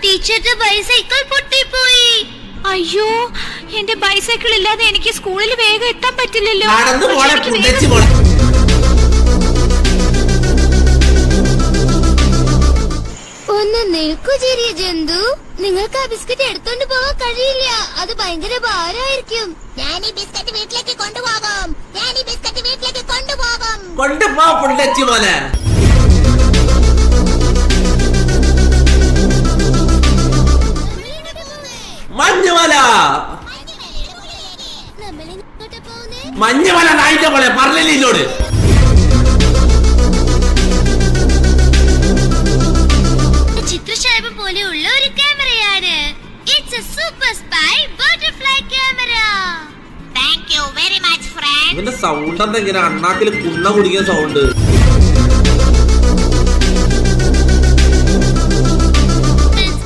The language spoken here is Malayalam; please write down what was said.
ടീച്ചറുടെ ബൈസൈക്കിൾ പൊട്ടിപ്പോയി. അയ്യോ, എന്റെ ബൈസൈക്കിൾ ഇല്ലാതെ എനിക്ക് സ്കൂളിൽ വേഗം എത്താൻ പറ്റില്ലല്ലോ. ഒന്ന് നിൽക്കൂ ചെറിയ ജന്തു, നിങ്ങൾക്ക് ആ ബിസ്ക്കറ്റ് എടുത്തോണ്ട് പോകാൻ കഴിയില്ല. അത് ഭയങ്കര ഭാരമായിരിക്കും. ഞാൻ ഈ ബിസ്ക്കറ്റ് വീട്ടിലേക്ക് കൊണ്ടുപോകും. കൊണ്ടുപോ പുള്ളച്ചി പോലെ. മഞ്ഞുമല മഞ്ഞുമല നായിന്റെ പോലെ പറഞ്ഞില്ലേ ഇന്നോട്. ചിത്രശലഭം പോലെയുള്ള ഒരു ക്യാമറയാണ്. It's a super spy butterfly camera. Thank you very much friend. ഇവന്റെ സൗണ്ട് എന്താ ഇങ്ങനെ അണ്ണാക്കിൽ കുണ്ണ കുടിക്കുന്ന സൗണ്ട്.